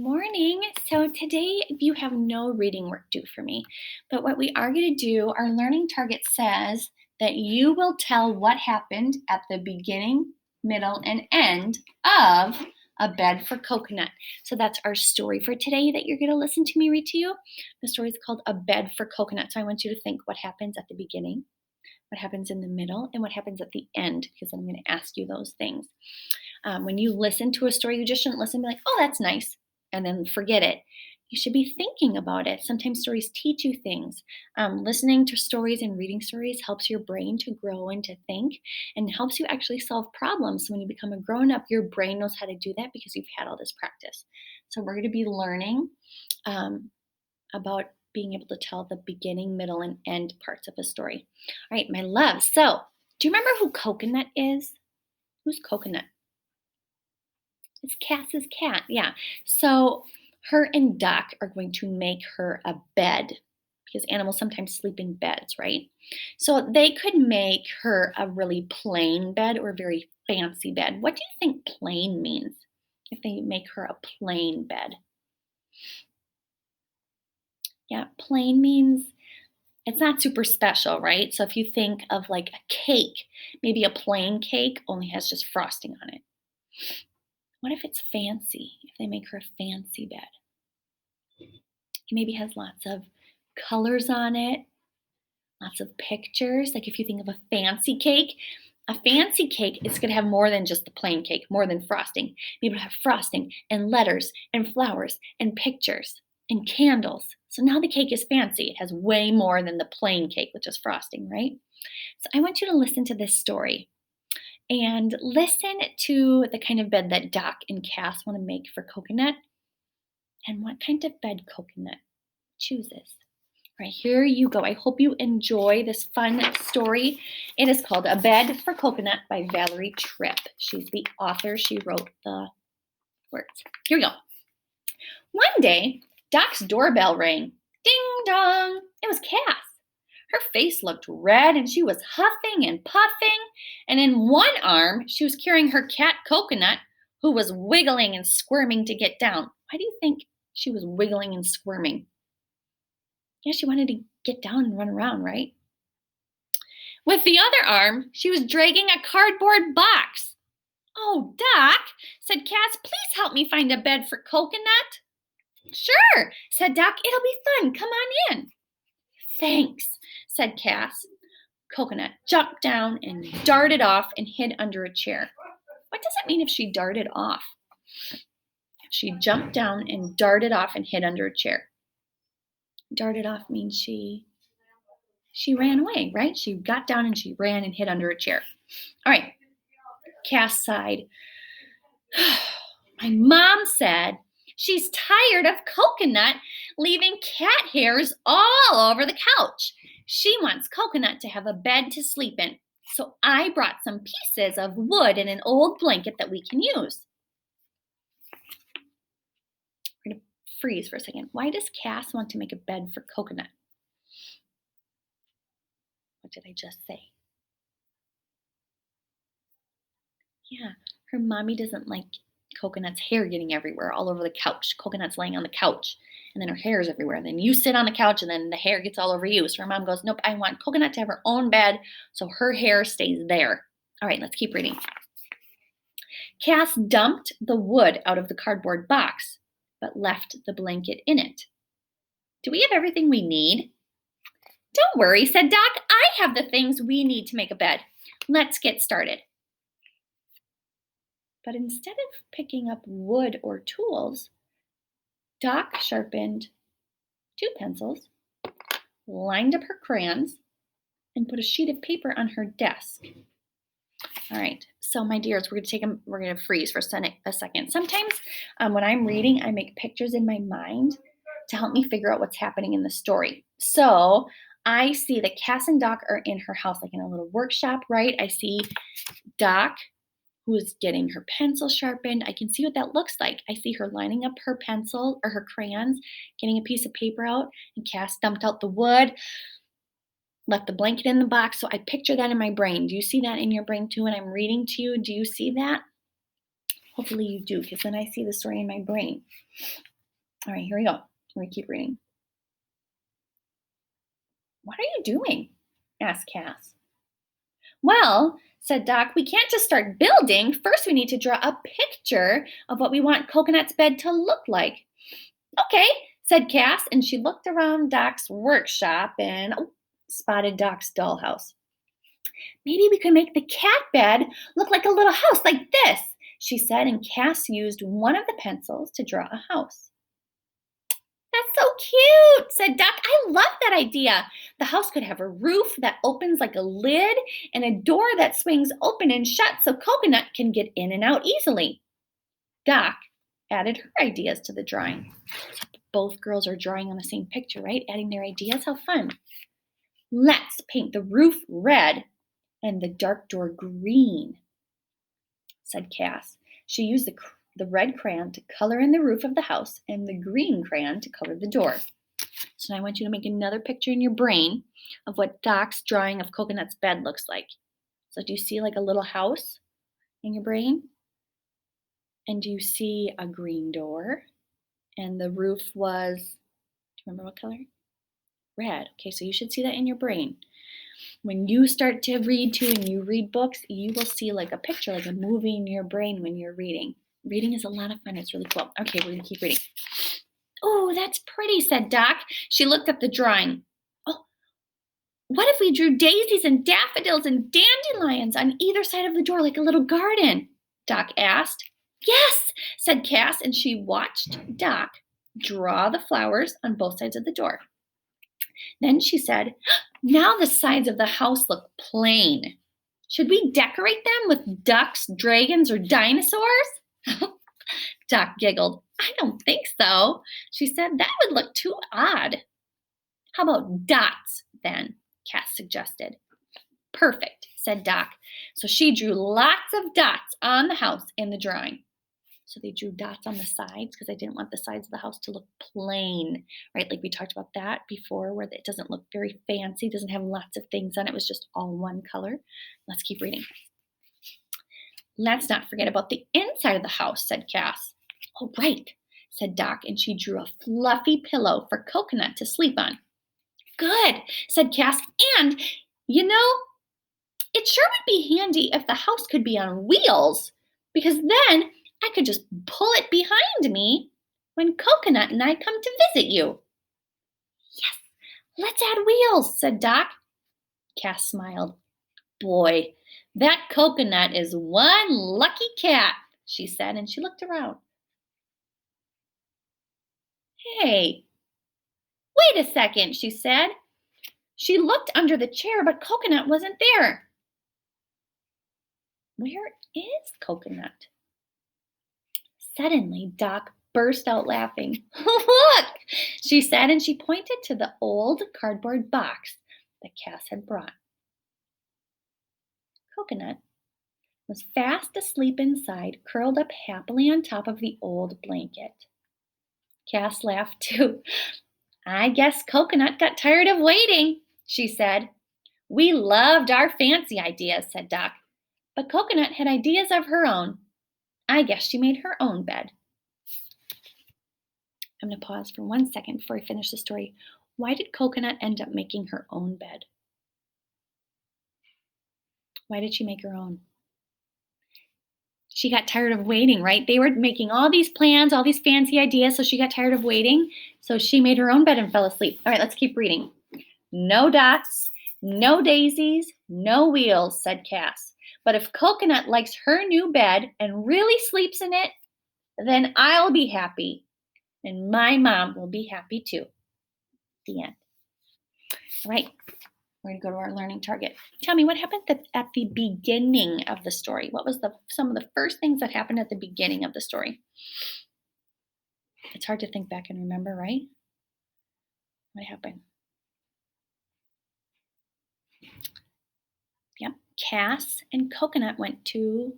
Morning. So today you have no reading work due for me. But what we are going to do, our learning target says that you will tell what happened at the beginning, middle, and end of A Bed for Coconut. So that's our story for today that you're going to listen to me read to you. The story is called A Bed for Coconut. So I want you to think what happens at the beginning, what happens in the middle, and what happens at the end, because I'm going to ask you those things. When you listen to a story, you just shouldn't listen and be like, oh, that's nice, and then forget it. You should be thinking about it. Sometimes stories teach you things. Listening to stories and reading stories helps your brain to grow and to think and helps you actually solve problems. So when you become a grown up, your brain knows how to do that because you've had all this practice. So we're going to be learning about being able to tell the beginning, middle, and end parts of a story. All right, my love. So do you remember who Coconut is? Who's Coconut? It's Cass's cat, yeah. So her and Duck are going to make her a bed because animals sometimes sleep in beds, right? So they could make her a really plain bed or a very fancy bed. What do you think plain means if they make her a plain bed? Yeah, plain means it's not super special, right? So if you think of like a cake, maybe a plain cake only has just frosting on it. What if it's fancy? If they make her a fancy bed? It maybe has lots of colors on it, lots of pictures. Like if you think of a fancy cake is going to have more than just the plain cake, more than frosting. Maybe it'll have frosting and letters and flowers and pictures and candles. So now the cake is fancy. It has way more than the plain cake, which is frosting, right? So I want you to listen to this story and listen to the kind of bed that Doc and Cass want to make for Coconut and what kind of bed Coconut chooses. All right, here you go. I hope you enjoy this fun story. It is called A Bed for Coconut by Valerie Tripp. She's the author. She wrote the words. Here we go. One day, Doc's doorbell rang. Ding dong. It was Cass. Her face looked red and she was huffing and puffing. And in one arm, she was carrying her cat Coconut, who was wiggling and squirming to get down. Why do you think she was wiggling and squirming? Yeah, she wanted to get down and run around, right? With the other arm, she was dragging a cardboard box. Oh, Doc, said Cass, please help me find a bed for Coconut. Sure, said Doc, it'll be fun. Come on in. Thanks, said Cass. Coconut jumped down and darted off and hid under a chair. What does it mean if she darted off? She jumped down and darted off and hid under a chair. Darted off means she ran away, right? She got down and she ran and hid under a chair. All right. Cass sighed. My mom said she's tired of Coconut leaving cat hairs all over the couch. She wants Coconut to have a bed to sleep in. So I brought some pieces of wood and an old blanket that we can use. We're going to freeze for a second. Why does Cass want to make a bed for Coconut? What did I just say? Yeah, her mommy doesn't like Coconut's hair getting everywhere, all over the couch. Coconut's laying on the couch, and then her hair is everywhere. And then you sit on the couch, and then the hair gets all over you. So her mom goes, nope, I want Coconut to have her own bed so her hair stays there. All right, let's keep reading. Cass dumped the wood out of the cardboard box, but left the blanket in it. Do we have everything we need? Don't worry, said Doc. I have the things we need to make a bed. Let's get started. But instead of picking up wood or tools, Doc sharpened 2 pencils, lined up her crayons, and put a sheet of paper on her desk. All right, so my dears, we're gonna freeze for a second. Sometimes when I'm reading, I make pictures in my mind to help me figure out what's happening in the story. So I see that Cass and Doc are in her house, like in a little workshop, right? I see Doc, who is getting her pencil sharpened. I can see what that looks like. I see her lining up her pencil or her crayons, getting a piece of paper out, and Cass dumped out the wood, left the blanket in the box. So I picture that in my brain. Do you see that in your brain too when I'm reading to you? Do you see that? Hopefully you do, because then I see the story in my brain. All right, here we go. We're gonna keep reading. What are you doing? Asked Cass. Well, said Doc, we can't just start building. First, we need to draw a picture of what we want Coconut's bed to look like. Okay, said Cass, and she looked around Doc's workshop and spotted Doc's dollhouse. Maybe we could make the cat bed look like a little house like this, she said, and Cass used one of the pencils to draw a house. That's so cute, said Doc. I love that idea. The house could have a roof that opens like a lid and a door that swings open and shut so Coconut can get in and out easily. Doc added her ideas to the drawing. Both girls are drawing on the same picture, right? Adding their ideas. How fun. Let's paint the roof red and the dark door green, said Cass. She used the red crayon to color in the roof of the house and the green crayon to color the door. So now I want you to make another picture in your brain of what Doc's drawing of Coconut's bed looks like. So do you see like a little house in your brain? And do you see a green door? And the roof was, do you remember what color? Red. Okay, so you should see that in your brain. When you start to read too and you read books, you will see like a picture, like a movie in your brain when you're reading. Reading is a lot of fun. It's really cool. Okay, we're going to keep reading. Oh, that's pretty, said Doc. She looked up the drawing. Oh, what if we drew daisies and daffodils and dandelions on either side of the door like a little garden? Doc asked. Yes, said Cass, and she watched Doc draw the flowers on both sides of the door. Then she said, now the sides of the house look plain. Should we decorate them with ducks, dragons, or dinosaurs? Doc giggled. I don't think so. She said that would look too odd. How about dots then? Cass suggested. Perfect, said Doc. So she drew lots of dots on the house in the drawing. So they drew dots on the sides because I didn't want the sides of the house to look plain, right? Like we talked about that before, where it doesn't look very fancy, doesn't have lots of things on it. It was just all one color. Let's keep reading. Let's not forget about the inside of the house, said Cass. Oh, right, said Doc, and she drew a fluffy pillow for Coconut to sleep on. Good, said Cass, and, you know, it sure would be handy if the house could be on wheels, because then I could just pull it behind me when Coconut and I come to visit you. Yes, let's add wheels, said Doc. Cass smiled. Boy, that Coconut is one lucky cat, she said, and she looked around. Hey, wait a second, she said. She looked under the chair, but Coconut wasn't there. Where is Coconut? Suddenly, Doc burst out laughing. Look, she said, and she pointed to the old cardboard box that Cass had brought. Coconut was fast asleep inside, curled up happily on top of the old blanket. Cass laughed too. I guess Coconut got tired of waiting, she said. We loved our fancy ideas, said Doc, but Coconut had ideas of her own. I guess she made her own bed. I'm going to pause for 1 second before I finish the story. Why did Coconut end up making her own bed? Why did she make her own? She got tired of waiting, right? They were making all these plans, all these fancy ideas, so she got tired of waiting. So she made her own bed and fell asleep. All right, let's keep reading. No dots, no daisies, no wheels, said Cass. But if Coconut likes her new bed and really sleeps in it, then I'll be happy. And my mom will be happy too. The end. All right, we're going to go to our learning target. Tell me what happened at the beginning of the story. What was some of the first things that happened at the beginning of the story? It's hard to think back and remember, right? What happened? Yep, Cass and Coconut went to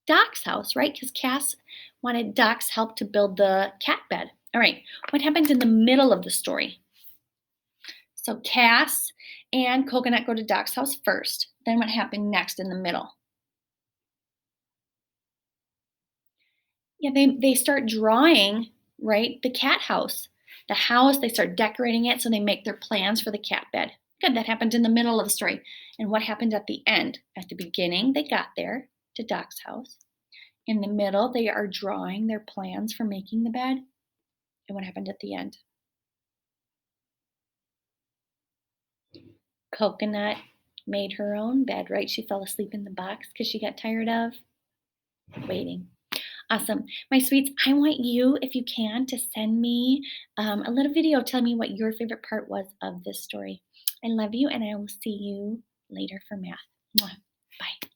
Doc's house, right? Because Cass wanted Doc's help to build the cat bed. All right, what happened in the middle of the story? So Cass and Coconut go to Doc's house first. Then what happened next in the middle? Yeah, they start drawing, right, the cat house. The house, they start decorating it, so they make their plans for the cat bed. Good, that happened in the middle of the story. And what happened at the end? At the beginning, they got there to Doc's house. In the middle, they are drawing their plans for making the bed. And what happened at the end? Coconut made her own bed, right? She fell asleep in the box because she got tired of waiting. Awesome. My sweets, I want you, if you can, to send me a little video telling me what your favorite part was of this story. I love you, and I will see you later for math. Mwah. Bye.